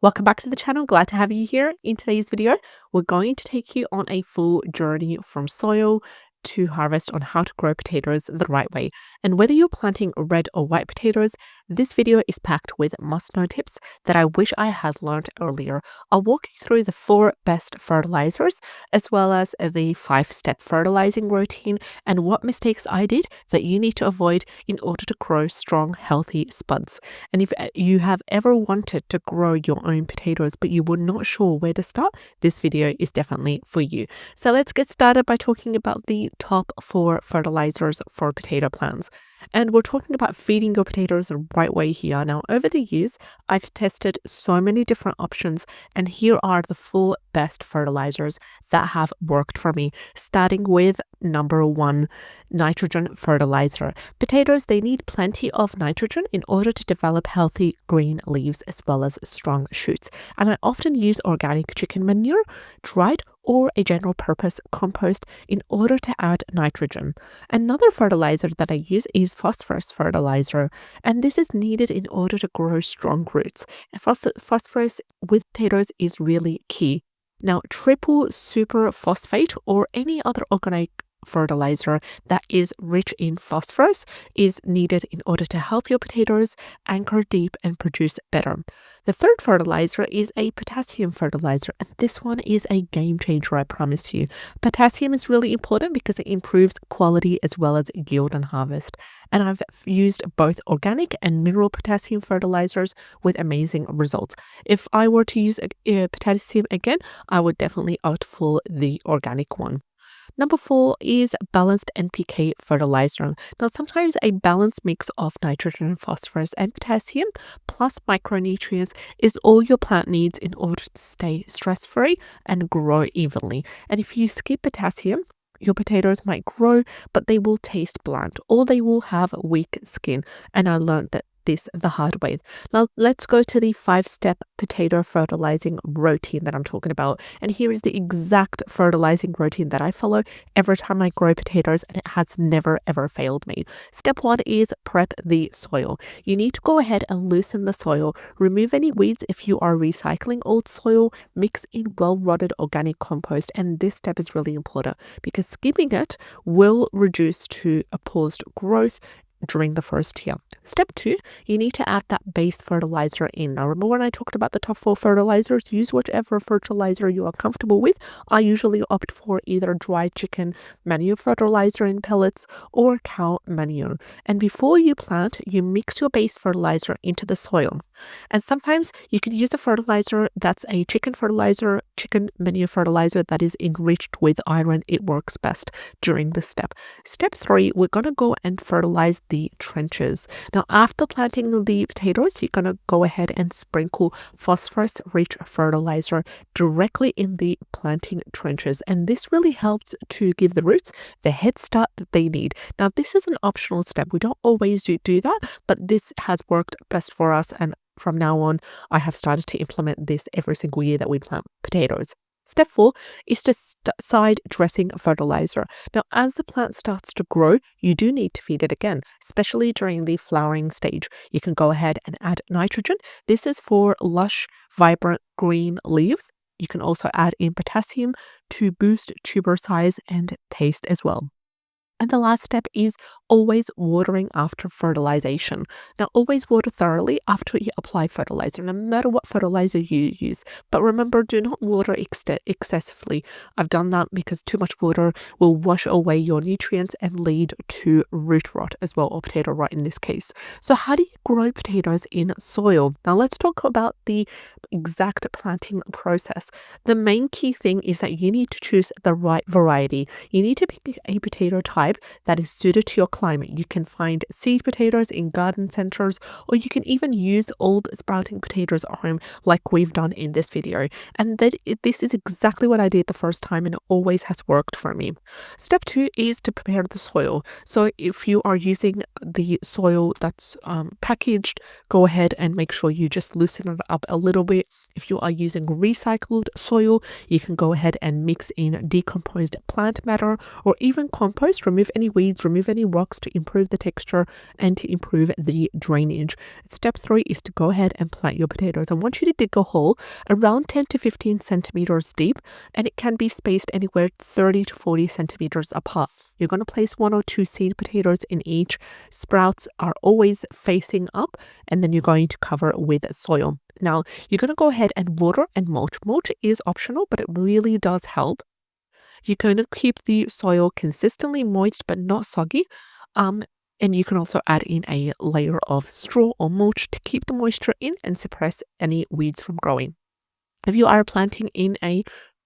Welcome back to the channel. Glad to have you here. In today's video, we're going to take you on a full journey from soil to harvest on how to grow potatoes the right way. And whether you're planting red or white potatoes, this video is packed with must-know tips that I wish I had learned earlier. I'll walk you through the 4 best fertilizers, as well as the 5-step fertilizing routine and what mistakes I did that you need to avoid in order to grow strong, healthy spuds. And if you have ever wanted to grow your own potatoes, but you were not sure where to start, this video is definitely for you. So let's get started by talking about the top 4 fertilizers for potato plants. And we're talking about feeding your potatoes the right way here. Now, over the years, I've tested so many different options, and here are the 4 best fertilizers that have worked for me, starting with number 1, nitrogen fertilizer. Potatoes, they need plenty of nitrogen in order to develop healthy green leaves as well as strong shoots. And I often use organic chicken manure, dried or a general purpose compost in order to add nitrogen. Another fertilizer that I use is phosphorus fertilizer, and this is needed in order to grow strong roots. And phosphorus with potatoes is really key. Now, triple super phosphate or any other organic fertilizer that is rich in phosphorus is needed in order to help your potatoes anchor deep and produce better. The third fertilizer is a potassium fertilizer, and this one is a game changer, I promise you. Potassium is really important because it improves quality as well as yield and harvest. And I've used both organic and mineral potassium fertilizers with amazing results. If I were to use potassium again, I would definitely opt for the organic one. Number 4 is balanced NPK fertilizer. Now, sometimes a balanced mix of nitrogen, phosphorus, and potassium plus micronutrients is all your plant needs in order to stay stress-free and grow evenly. And if you skip potassium, your potatoes might grow, but they will taste bland or they will have weak skin. And I learned that this the hard way. Now let's go to the 5-step potato fertilizing routine that I'm talking about. And here is the exact fertilizing routine that I follow every time I grow potatoes, and it has never ever failed me. Step 1 is prep the soil. You need to go ahead and loosen the soil, remove any weeds if you are recycling old soil, mix in well-rotted organic compost, and this step is really important because skipping it will reduce to a paused growth during the first year. Step 2, you need to add that base fertilizer in. Now, remember when I talked about the top 4 fertilizers? Use whichever fertilizer you are comfortable with. I usually opt for either dry chicken manure fertilizer in pellets or cow manure. And before you plant, you mix your base fertilizer into the soil. And sometimes you could use a fertilizer that's a chicken manure fertilizer that is enriched with iron. It works best during this step. Step 3, we're going to go and fertilize the trenches. Now, after planting the potatoes, you're going to go ahead and sprinkle phosphorus-rich fertilizer directly in the planting trenches. And this really helps to give the roots the head start that they need. Now, this is an optional step. We don't always do that, but this has worked best for us. And from now on, I have started to implement this every single year that we plant potatoes. Step 4 is to side dressing fertilizer. Now, as the plant starts to grow, you do need to feed it again, especially during the flowering stage. You can go ahead and add nitrogen. This is for lush, vibrant green leaves. You can also add in potassium to boost tuber size and taste as well. And the last step is always watering after fertilization. Now, always water thoroughly after you apply fertilizer, no matter what fertilizer you use. But remember, do not water excessively. I've done that because too much water will wash away your nutrients and lead to root rot as well, or potato rot in this case. So how do you grow potatoes in soil? Now, let's talk about the exact planting process. The main key thing is that you need to choose the right variety. You need to pick a potato type that is suited to your climate. You can find seed potatoes in garden centers, or you can even use old sprouting potatoes at home like we've done in this video. And this is exactly what I did the first time, and it always has worked for me. Step 2 is to prepare the soil. So if you are using the soil that's packaged, go ahead and make sure you just loosen it up a little bit it. If you are using recycled soil, you can go ahead and mix in decomposed plant matter or even compost. Remove any weeds, remove any rocks to improve the texture and to improve the drainage. Step 3 is to go ahead and plant your potatoes. I want you to dig a hole around 10 to 15 centimeters deep, and it can be spaced anywhere 30 to 40 centimeters apart. You're going to place 1 or 2 seed potatoes in each. Sprouts are always facing up, and then you're going to cover with soil. Now, you're going to go ahead and water and mulch. Mulch is optional, but it really does help. You're going to keep the soil consistently moist but not soggy. And you can also add in a layer of straw or mulch to keep the moisture in and suppress any weeds from growing. If you are planting in a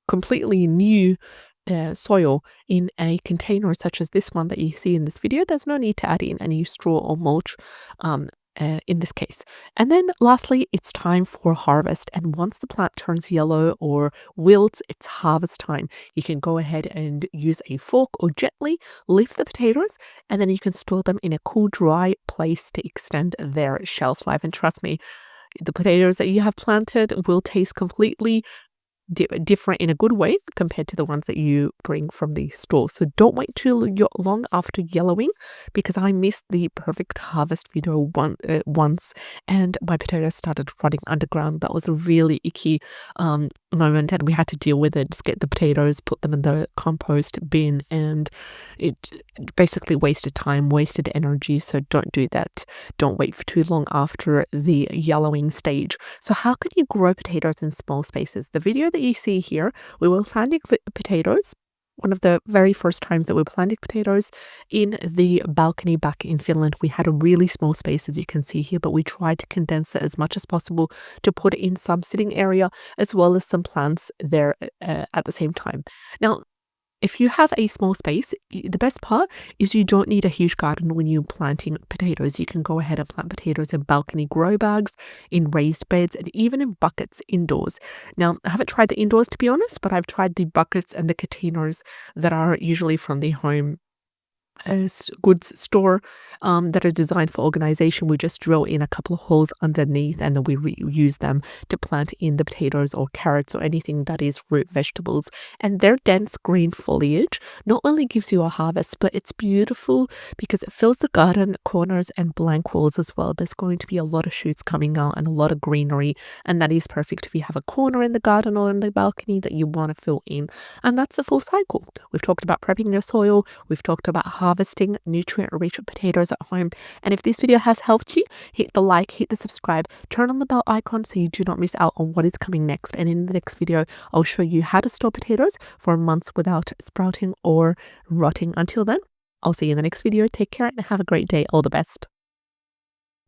completely new soil in a container such as this one that you see in this video, there's no need to add in any straw or mulch in this case. And then lastly, it's time for harvest. And once the plant turns yellow or wilts, it's harvest time. You can go ahead and use a fork or gently lift the potatoes, and then you can store them in a cool, dry place to extend their shelf life. And trust me, the potatoes that you have planted will taste completely different in a good way compared to the ones that you bring from the store. So don't wait too long after yellowing, because I missed the perfect harvest video once, and my potatoes started rotting underground. That was a really icky moment, and we had to deal with it. Just get the potatoes, put them in the compost bin, and it basically wasted time, wasted energy. So don't do that. Don't wait for too long after the yellowing stage. So how can you grow potatoes in small spaces? The video that you see here, we were planting potatoes. One of the very first times that we planted potatoes in the balcony back in Finland, we had a really small space, as you can see here, but we tried to condense it as much as possible to put in some sitting area as well as some plants there at the same time. Now, if you have a small space, the best part is you don't need a huge garden when you're planting potatoes. You can go ahead and plant potatoes in balcony grow bags, in raised beds, and even in buckets indoors. Now, I haven't tried the indoors, to be honest, but I've tried the buckets and the containers that are usually from the home goods store that are designed for organization. We just drill in a couple of holes underneath, and then we reuse them to plant in the potatoes or carrots or anything that is root vegetables. And their dense green foliage not only gives you a harvest, but it's beautiful because it fills the garden corners and blank walls as well. There's going to be a lot of shoots coming out and a lot of greenery, and that is perfect if you have a corner in the garden or in the balcony that you want to fill in. And that's the full cycle. We've talked about prepping your soil. We've talked about harvesting nutrient-rich potatoes at home. And if this video has helped you, hit the like, hit the subscribe, turn on the bell icon so you do not miss out on what is coming next. And in the next video, I'll show you how to store potatoes for months without sprouting or rotting. Until then, I'll see you in the next video. Take care and have a great day. All the best.